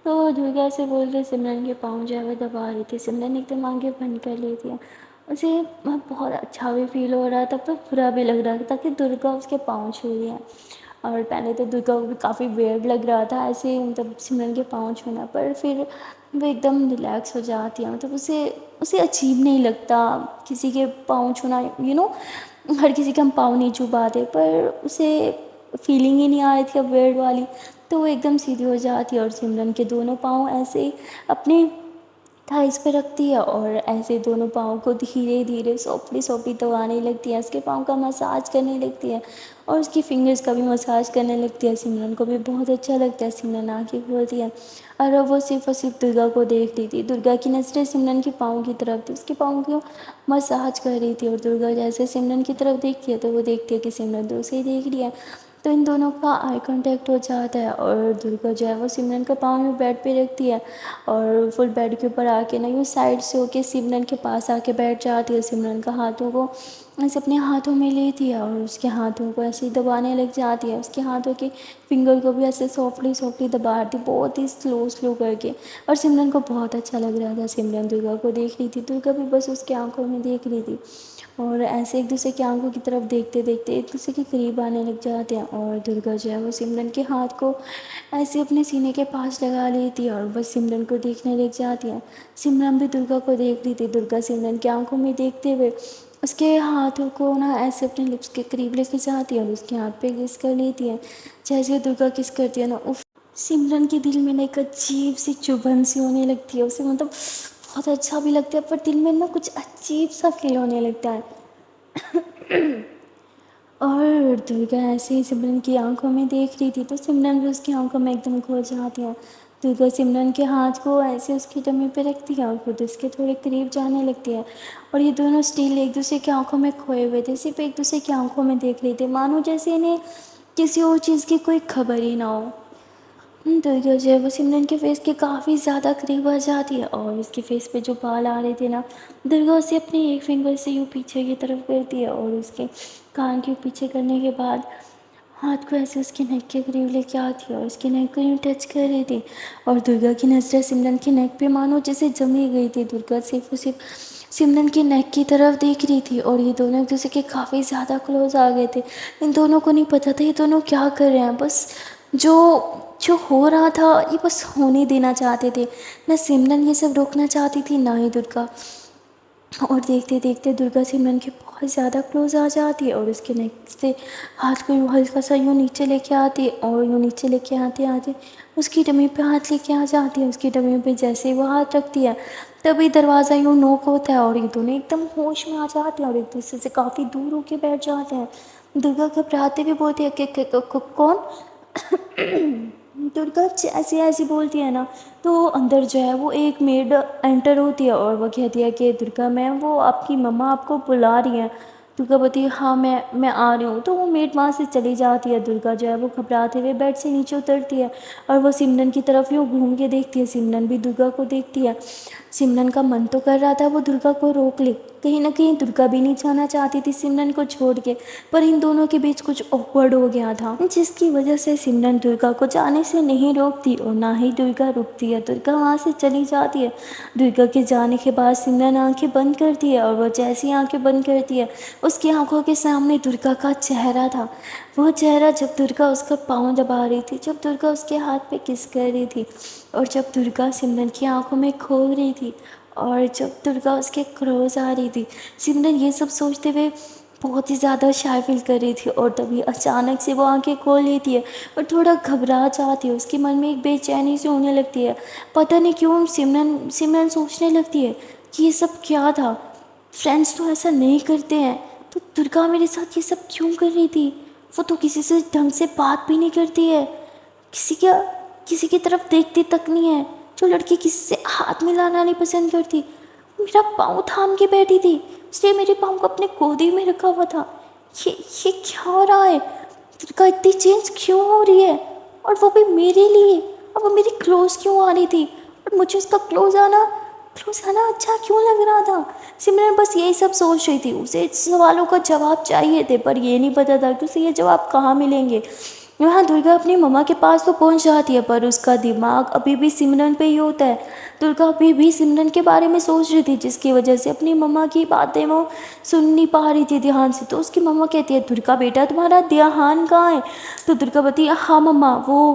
तो दुर्गा से बोल के सिमरन के पाँव जो है वो दबा रही थी। सिमरन एकदम आगे बंद कर लेती है। उसे बहुत अच्छा भी फील हो रहा था पर बुरा भी लग रहा था कि दुर्गा उसके पाँव छू रही है। और पहले तो दुर्गा को भी काफ़ी वियर्ड लग रहा था ऐसे मतलब सिमरन के पाँव छूना, पर फिर वो एकदम रिलैक्स हो जाती है। मतलब उसे उसे अजीब नहीं लगता किसी के पाँव छूना, हर किसी के हम पाँव नहीं छू पाते, पर उसे फीलिंग ही नहीं आ रही थी अब वियर्ड वाली। तो वो एकदम सीधी हो जाती है और सिमरन के दोनों पाँव ऐसे अपने थाइस पे रखती है और ऐसे दोनों पाँव को धीरे धीरे सॉफ्टली सॉफ्टली दबाने लगती है, उसके पाँव का मसाज करने लगती है और उसकी फिंगर्स का भी मसाज करने लगती है। सिमरन को भी बहुत अच्छा लगता है। सिमरन आँखें खोलती है और अब वो सिर्फ और सिर्फ दुर्गा को देख रही थी। दुर्गा की नज़रें सिमरन के पाँव की तरफ थी, उसके पाँव को मसाज कर रही थी और दुर्गा जैसे सिमरन की तरफ देखती है तो वो देखती है कि सिमरन तो उसे ही देख रही है। तो इन दोनों का आई कांटेक्ट हो जाता है और दुर्गा जो है वो सिमरन का पाँव में बेड पे रखती है और फुल बेड के ऊपर आके ना यूँ साइड से होके सिमरन के पास आके बैठ जाती है। सिमरन का हाथों को ऐसे अपने हाथों में लेती है और उसके हाथों को ऐसे ही दबाने लग जाती है। उसके हाथों के फिंगर को भी ऐसे सॉफ्टली सॉफ्टली दबाती बहुत ही स्लो स्लो करके। और सिमरन को बहुत अच्छा लग रहा था। सिमरन दुर्गा को देख रही थी, दुर्गा भी बस उसके आंखों में देख रही थी और ऐसे एक दूसरे की आंखों की तरफ देखते देखते एक दूसरे के करीब आने लग जाते हैं। और दुर्गा जो है वो सिमरन के हाथ को ऐसे अपने सीने के पास लगा लेती है और बस सिमरन को देखने लग जाती है। सिमरन भी दुर्गा को देख रही थी। दुर्गा सिमरन की आंखों में देखते हुए उसके हाथों को ना ऐसे अपने लिप्स के करीब लेके जाती है और उसके हाथ पे किस कर लेती है। जैसे दुर्गा किस करती है ना, उफ, सिमरन के दिल में ना एक अजीब सी चुभन सी होने लगती है। उसे मतलब बहुत अच्छा भी लगता है पर दिल में ना कुछ अजीब सा फील होने लगता है। और दुर्गा ऐसे ही सिमरन की आंखों में देख रही थी तो सिमरन भी उसकी आंखों में एकदम खो जाती है। दुर्गा सिमरन के हाथ को ऐसे उसकी टमी पे रखती है और खुद उसके थोड़े करीब जाने लगती है और ये दोनों स्टिल एक दूसरे की आंखों में खोए हुए थे, सिर्फ एक दूसरे की आंखों में देख रहे थे, मानो जैसे इन्हें किसी और चीज़ की कोई खबर ही ना हो। दुर्गा जो है वो सिमरन के फेस के काफ़ी ज़्यादा करीब आ जाती है और उसके फेस पे जो बाल आ रहे थे ना, दुर्गा उसे अपने एक फिंगर से यूँ पीछे की तरफ करती है और उसके कान के पीछे करने के बाद हाथ को ऐसे उसके नेक के करीब लेके आती है और उसके नेक को यूँ टच कर रही थी। और दुर्गा की नज़रें सिमरन के नेक पे मानो जैसे जमी गई थी। दुर्गा सिर्फ और सिर्फ सिमरन के नेक की तरफ देख रही थी और ये दोनों एक दूसरे के काफ़ी ज़्यादा क्लोज आ गए थे। इन दोनों को नहीं पता था ये दोनों क्या कर रहे हैं, बस जो जो हो रहा था ये बस होने देना चाहते थे। ना सिमरन ये सब रोकना चाहती थी ना ही दुर्गा। और देखते देखते दुर्गा सिमरन के बहुत ज़्यादा क्लोज आ जाती है और उसके नेक से हाथ को यूँ हल्का सा यूँ नीचे लेके आती है और यूँ नीचे लेके आते आते उसकी टमी पे हाथ लेके आ जाती है। उसकी टमी पे जैसे ही वो हाथ रखती है तभी दरवाज़ा यूँ नोक होता है और ये दोनों एकदम होश में आ जाते हैं और एक दूसरे से काफ़ी दूर होके बैठ जाते हैं। दुर्गा घबराते हुए बोलती है कि कौन। दुर्गा ऐसी ऐसी बोलती है ना, तो अंदर जो है वो एक मेड एंटर होती है और वो कहती है कि दुर्गा मैम वो आपकी मम्मा आपको बुला रही हैं। दुर्गा बोलती है हाँ मैं आ रही हूँ। तो वो मेड वहाँ से चली जाती है। दुर्गा जो है वो घबराते हुए बेड से नीचे उतरती है और वो सिमरन की तरफ यूँ घूम के देखती है। सिमरन भी दुर्गा को देखती है। सिमरन का मन तो कर रहा था वो दुर्गा को रोक ले, कहीं ना कहीं दुर्गा भी नहीं जाना चाहती थी सिमरन को छोड़ के, पर इन दोनों के बीच कुछ ऑकवर्ड हो गया था, जिसकी वजह से सिमरन दुर्गा को जाने से नहीं रोकती और ना ही दुर्गा रुकती है। दुर्गा वहाँ से चली जाती है। दुर्गा के जाने के बाद सिमरन आंखें बंद करती है और वह जैसी आंखें बंद करती है उसकी आंखों के सामने दुर्गा का चेहरा था। वो चेहरा जब दुर्गा उसका पाँव दबा रही थी, जब दुर्गा उसके हाथ पे किस कर रही थी, और जब दुर्गा सिमरन की आंखों में खो रही थी, और जब दुर्गा उसके क्लोज आ रही थी। सिमरन ये सब सोचते हुए बहुत ही ज़्यादा शाय फील कर रही थी और तभी अचानक से वो आंखें खोल लेती है और थोड़ा घबरा जाती है। उसके मन में एक बेचैनी सी होने लगती है। पता नहीं क्यों सिमरन सिमरन सोचने लगती है कि ये सब क्या था, फ्रेंड्स तो ऐसा नहीं करते हैं, तो दुर्गा मेरे साथ ये सब क्यों कर रही थी। वो तो किसी से ढंग से बात भी नहीं करती है, किसी की तरफ देखती तक नहीं है, जो लड़की किसी से हाथ मिलाना नहीं पसंद करती मेरा पाँव थाम के बैठी थी, इसलिए मेरे पाँव को अपने गोदी में रखा हुआ था। ये क्या हो रहा है, दुर्गा इतनी चेंज क्यों हो रही है, और वो भी मेरे लिए, और वो मेरी क्लोज क्यों आ रही थी, और मुझे उसका क्लोज आना अच्छा क्यों लग रहा था। सिमरन बस यही सब सोच रही थी। उसे सवालों का जवाब चाहिए थे, पर ये नहीं पता था कि उसे ये जवाब कहाँ मिलेंगे। यहाँ दुर्गा अपनी मम्मा के पास तो पहुँच जाती है, पर उसका दिमाग अभी भी सिमरन पे ही होता है। दुर्गा अभी भी सिमरन के बारे में सोच रही थी, जिसकी वजह से अपनी मम्मा की बातें वो सुन नहीं पा रही थी ध्यान से। तो उसकी मम्मा कहती है दुर्गा बेटा तुम्हारा ध्यान कहाँ है। तो दुर्गा बोलती है हाँ मम्मा, वो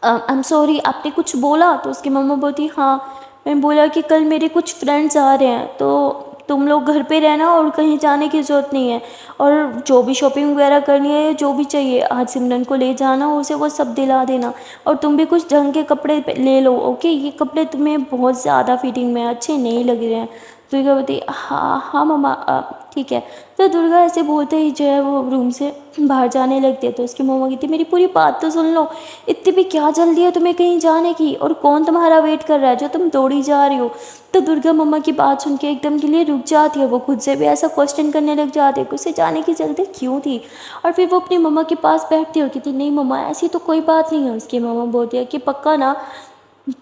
आई एम सॉरी आपने कुछ बोला। तो उसकी मम्मा बोलती हाँ मैं बोला कि कल मेरे कुछ फ्रेंड्स आ रहे हैं, तो तुम लोग घर पे रहना और कहीं जाने की ज़रूरत नहीं है, और जो भी शॉपिंग वगैरह करनी है, जो भी चाहिए आज सिमरन को ले जाना और उसे वो सब दिला देना, और तुम भी कुछ ढंग के कपड़े ले लो ओके, ये कपड़े तुम्हें बहुत ज़्यादा फिटिंग में अच्छे नहीं लग रहे हैं। दुर्गा बोलती हाँ हाँ मम्मा ठीक है। तो दुर्गा ऐसे बोलते ही जो है वो रूम से बाहर जाने लगती है। तो उसकी मम्मा कहती मेरी पूरी बात तो सुन लो, इतनी भी क्या जल्दी है तुम्हें कहीं जाने की, और कौन तुम्हारा वेट कर रहा है जो तुम दौड़ी जा रही हो। तो दुर्गा मम्मा की बात सुन के एकदम के लिए रुक जाती है। वो खुद से भी ऐसा क्वेश्चन करने लग जाती है कि उसे जाने की जल्दी क्यों थी, और फिर वो अपनी मम्मा के पास बैठती है और कहती नहीं मम्मा ऐसी तो कोई बात नहीं है। उसकी मम्मा बोलती है कि पक्का ना,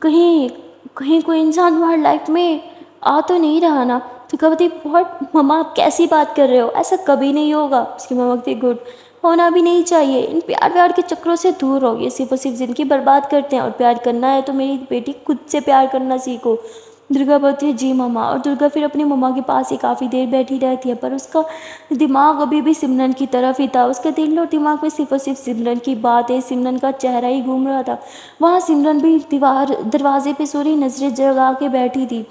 कहीं कहीं कोई इंसान तुम्हारी लाइफ में आ तो नहीं रहा ना। तो कहती बहुत मम्मा आप कैसी बात कर रहे हो, ऐसा कभी नहीं होगा। उसकी मम्मा कहती गुड, होना भी नहीं चाहिए, इन प्यार व्यार के चक्रों से दूर रहो, ये सिर्फ और सिर्फ ज़िंदगी बर्बाद करते हैं, और प्यार करना है तो मेरी बेटी खुद से प्यार करना सीखो। दुर्गा बोलती है जी मम्मा, और दुर्गा फिर अपनी मम्मा के पास ही काफ़ी देर बैठी रहती है, पर उसका दिमाग अभी भी सिमरन की तरफ ही था। उसके दिल और दिमाग में सिर्फ और सिर्फ सिमरन की बातें, सिमरन का चेहरा ही घूम रहा था। वहाँ सिमरन भी दरवाजे पे सोरी नजरें जगा के बैठी थी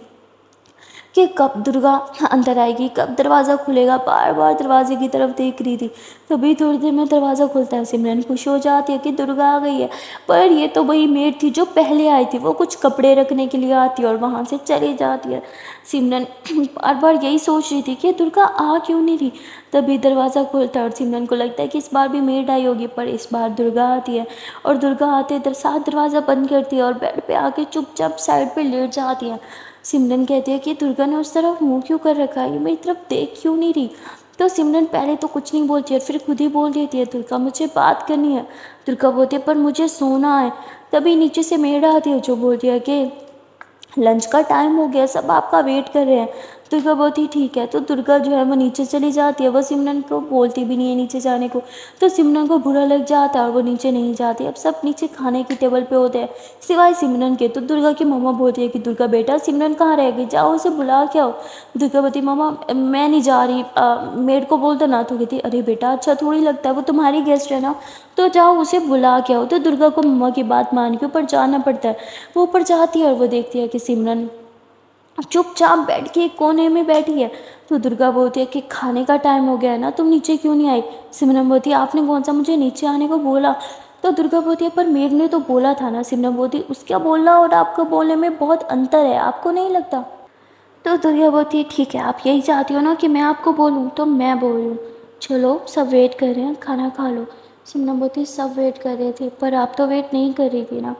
कि कब दुर्गा अंदर आएगी, कब दरवाज़ा खुलेगा, बार बार दरवाजे की तरफ देख रही थी। तभी थोड़ी देर में दरवाज़ा खुलता है। सिमरन खुश हो जाती है कि दुर्गा आ गई है, पर ये तो वही मेड थी जो पहले आई थी, वो कुछ कपड़े रखने के लिए आती है और वहाँ से चली जाती है। सिमरन बार बार यही सोच रही थी कि दुर्गा आ क्यों नहीं रही। तभी दरवाज़ा खुलता है और सिमरन को लगता है कि इस बार भी मेड आई होगी, पर इस बार दुर्गा आती है, और दुर्गा आते साथ दरवाज़ा बंद करती है और बेड पे आके चुपचाप साइड पे लेट जाती है। सिमरन कहती है कि दुर्गा ने उस तरफ मुंह क्यों कर रखा है, ये मेरी तरफ देख क्यों नहीं रही। तो सिमरन पहले तो कुछ नहीं बोलती है, फिर खुद ही बोल देती है दुर्गा मुझे बात करनी है। दुर्गा बोलती है पर मुझे सोना है। तभी नीचे से मेड आती है जो बोलती है कि लंच का टाइम हो गया, सब आपका वेट कर रहे हैं। दुर्गा बोलती ठीक है। तो दुर्गा जो है वो नीचे चली जाती है, वो सिमरन को बोलती भी नहीं है नीचे जाने को। तो सिमरन को बुरा लग जाता है और वो नीचे नहीं जाती। अब सब नीचे खाने की टेबल पे होते हैं सिवाय सिमरन के। तो दुर्गा की मम्मा बोलती है कि दुर्गा बेटा सिमरन कहाँ रह गई, जाओ उसे बुला के आओ। दुर्गा बोलती मम्मा मैं नहीं जा रही, मेड को बोल दो ना। तो कहती अरे बेटा अच्छा थोड़ी लगता है, वो तुम्हारी गेस्ट है ना, तो जाओ उसे बुला के आओ। तो दुर्गा को मम्मा की बात मान के ऊपर जाना पड़ता है। वो ऊपर जाती है और वो देखती है कि सिमरन चुपचाप बैठ के एक कोने में बैठी है। तो दुर्गा बोलती है कि खाने का टाइम हो गया है ना, तुम नीचे क्यों नहीं आई। सिमरन बोलती है आपने कौन सा मुझे नीचे आने को बोला। तो दुर्गा बोलती है पर मेघ ने तो बोला था ना। सिमरन बोलती उसका बोलना और आपको बोलने में बहुत अंतर है, आपको नहीं लगता। तो दुर्गा बोलती है ठीक है, आप यही चाहती हो ना कि मैं आपको बोलूँ, तो मैं बोल रही हूँ। चलो सब वेट कर रहे हैं, खाना खा लो। सिमरन बोलती सब वेट कर रहे थे, पर आप तो वेट नहीं कर रही थी ना।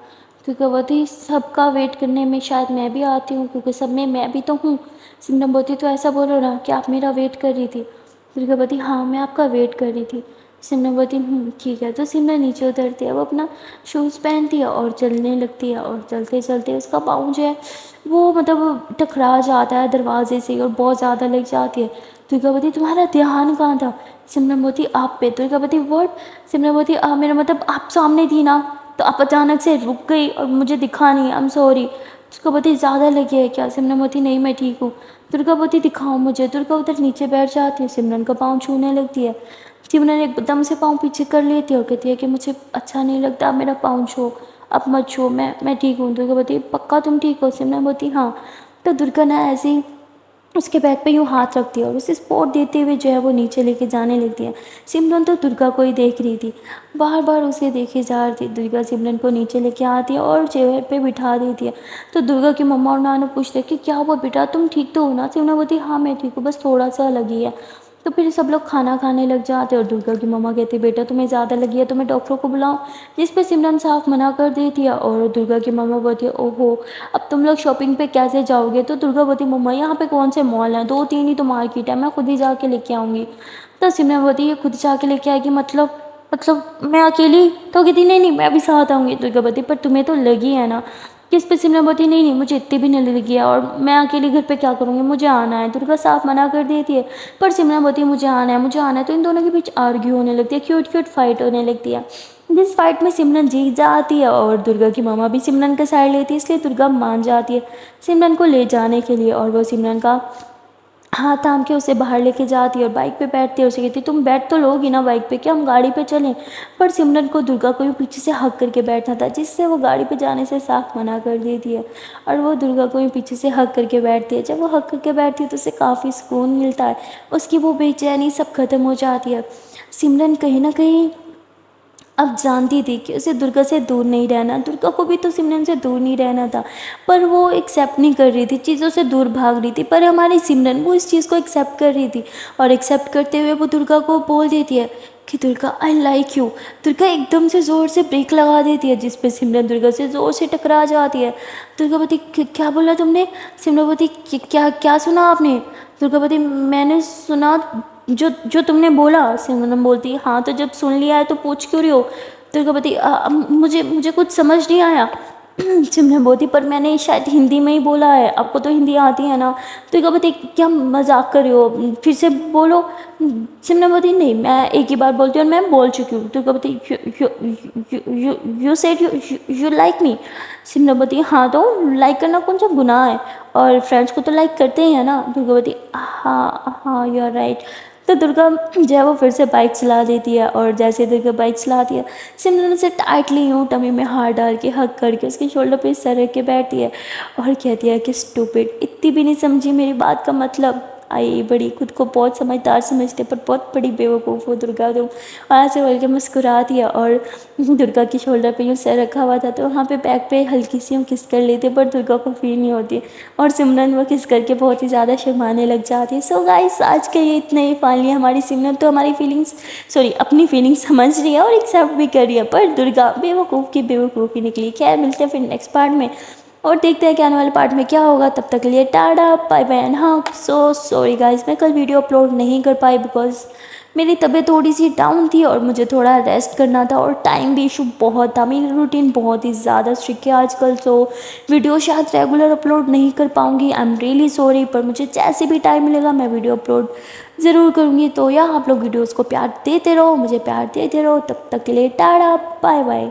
दुर्गा बोलती सबका वेट करने में शायद मैं भी आती हूँ, क्योंकि सब में मैं भी तो हूँ। सिमरन बोलती तो ऐसा बोलो ना कि आप मेरा वेट कर रही थी। दुर्गा बोलती हाँ मैं आपका वेट कर रही थी। सिमरन बोलती ठीक है। तो सिमरन नीचे उतरती है, वो अपना शूज़ पहनती है और चलने लगती है, और चलते चलते उसका पाँव जो है वो मतलब टकरा जाता है दरवाजे से और बहुत ज़्यादा लग जाती है। दुर्गा बोलती तुम्हारा ध्यान कहाँ था? सिमरन बोलती आप पे। दुर्गा बोलती व्हाट? सिमरन बोलती मेरा मतलब आप सामने थी ना, तो आप अचानक से रुक गई और मुझे दिखा नहीं, आई एम सॉरी। दुर्गा बोलती ज़्यादा लगी है क्या? सिमरन बोलती नहीं मैं ठीक हूँ। दुर्गा बोलती दिखाओ मुझे। दुर्गा उधर नीचे बैठ जाती है, सिमरन का पाँव छूने लगती है। सिमरन एकदम से पाँव पीछे कर लेती है और कहती है कि मुझे अच्छा नहीं लगता, आप मेरा पाँव छू, अब मत छू, मैं ठीक हूँ। दुर्गा बोलती पक्का तुम ठीक हो? सिमरन बोलती हाँ। तो दुर्गा ना ऐसे ही उसके बैग पे यूँ हाथ रखती है और उसे सपोर्ट देते हुए जो है वो नीचे लेके जाने लगती है। सिमरन तो दुर्गा को ही देख रही थी, बार बार उसे देखे जा रही थी। दुर्गा सिमरन को नीचे लेके आती है और चेयर पे बिठा देती है। तो दुर्गा की मम्मा और नानू पूछते हैं कि क्या हुआ बेटा, तुम ठीक तो हो ना? सिमरन बोलती हाँ मैं ठीक हूँ, बस थोड़ा सा लगी है। तो फिर सब लोग खाना खाने लग जाते हैं और दुर्गा की मम्मा कहती है बेटा तुम्हें ज़्यादा लगी है तो मैं डॉक्टर को बुलाऊं? जिस पे सिमरन साफ मना कर देती है और दुर्गा की मम्मा बोलती है ओहो अब तुम लोग शॉपिंग पे कैसे जाओगे? तो दुर्गा बोलती मम्मा यहाँ पे कौन से मॉल हैं, 2-3 ही तो मार्केट है, मैं खुद ही जाके लेके आऊँगी। तो सिमरन बोलती है खुद जाके लेके आएगी मतलब मैं अकेली? तो कहती नहीं नहीं मैं भी साथ आऊँगी। दुर्गा बोलती पर तुम्हें तो लगी है ना? किस पे? सिमरन बोलती नहीं नहीं मुझे इतनी भी नहीं लगी है और मैं अकेली घर पे क्या करूँगी, मुझे आना है। दुर्गा साफ मना कर देती है पर सिमरन बोलती है मुझे आना है मुझे आना है। तो इन दोनों के बीच आर्ग्यू होने लगती है, क्यूट क्यूट फाइट होने लगती है। जिस फाइट में सिमरन जीत जाती है और दुर्गा की मम्मा भी सिमरन का साइड लेती है, इसलिए दुर्गा मान जाती है सिमरन को ले जाने के लिए। और वो सिमरन का हाथ थाम के उसे बाहर लेके जाती है और बाइक पे बैठती है। उसे कहती है तुम बैठ तो लोगी ना बाइक पे, क्या हम गाड़ी पे चलें? पर सिमरन को दुर्गा को भी पीछे से हक करके बैठना था, जिससे वो गाड़ी पे जाने से साफ मना कर देती है और वो दुर्गा को भी पीछे से हक करके बैठती है। जब वो हक करके बैठती है तो उसे काफ़ी सुकून मिलता है, उसकी वो बेचैनी सब खत्म हो जाती है। सिमरन कहीं ना कहीं अब जानती थी कि उसे दुर्गा से दूर नहीं रहना, दुर्गा को भी तो सिमरन से दूर नहीं रहना था, पर वो एक्सेप्ट नहीं कर रही थी, चीज़ों से दूर भाग रही थी। पर हमारी सिमरन वो इस चीज़ को एक्सेप्ट कर रही थी और एक्सेप्ट करते हुए वो दुर्गा को बोल देती है कि Durga I like you. Durga एकदम से ज़ोर से ब्रेक लगा देती है, जिस पे सिमरन दुर्गा से ज़ोर से टकरा जाती है। दुर्गा बोलती क्या बोला तुमने? सिमरन बोलती क्या क्या सुना आपने? दुर्गा बोलती मैंने सुना जो जो तुमने बोला। सिमरन बोलती हाँ तो जब सुन लिया है तो पूछ क्यों रही हो? दुर्गा बोलती मुझे मुझे कुछ समझ नहीं आया। सिमरन बोलती पर मैंने शायद हिंदी में ही बोला है, आपको तो हिंदी आती है ना? दुर्गा बोलती क्या मजाक कर रही हो, फिर से बोलो। सिमरन बोलती नहीं मैं एक ही बार बोलती हूँ और मैं बोल चुकी हूँ। दुर्गा बोलती you said you like me. Simran बोलती हाँ तो लाइक करना कौन सा गुनाह है, और फ्रेंड्स को तो लाइक करते ही है ना? दुर्गा बोलती हाँ हाँ यू आर राइट। तो दुर्गा जो है वो फिर से बाइक चला देती है और जैसे दुर्गा बाइक चलाती है सिमरन उसे टाइटली यूँ टमी में हाथ डाल के हक करके उसके शोल्डर पे सर रख के बैठती है और कहती है कि स्टूपिड, इतनी भी नहीं समझी मेरी बात का मतलब? आई बड़ी खुद को बहुत समझदार समझते पर बहुत बड़ी बेवकूफ़ हो दुर्गा तुम। वहाँ से बोल के मुस्कुराती है और दुर्गा की शोल्डर पे यूँ सर रखा हुआ था तो वहाँ पे बैक पे हल्की सी यूँ किस कर लेती है, पर दुर्गा को फील नहीं होती और सिमरन वो किस करके बहुत ही ज़्यादा शर्माने लग जाती है। सो गाइस आज के ये इतना ही। फाइनली हमारी सिमरन तो हमारी फीलिंग्स अपनी फीलिंग्स समझ रही है और एक्सेप्ट भी कर रही है, पर दुर्गा बेवकूफ़ की बेवकूफ़ी निकली। खैर मिलते हैं फिर नेक्स्ट पार्ट में और देखते हैं कि आने वाले पार्ट में क्या होगा। तब तक के लिए टाटा बाय बाय एंड हाँ सो सॉरी गाइस मैं कल वीडियो अपलोड नहीं कर पाई बिकॉज मेरी तबीयत थोड़ी सी डाउन थी और मुझे थोड़ा रेस्ट करना था और टाइम भी इशू बहुत था, मेरी रूटीन बहुत ही ज़्यादा स्ट्रिक्ट है आजकल। सो वीडियो शायद रेगुलर अपलोड नहीं कर पाऊँगी, आई एम रियली सॉरी, पर मुझे जैसे भी टाइम मिलेगा मैं वीडियो अपलोड ज़रूर करूँगी। तो या आप लोग वीडियोज़ को प्यार देते रहो, मुझे प्यार देते रहो। तब तक के लिए टाटा बाय बाय।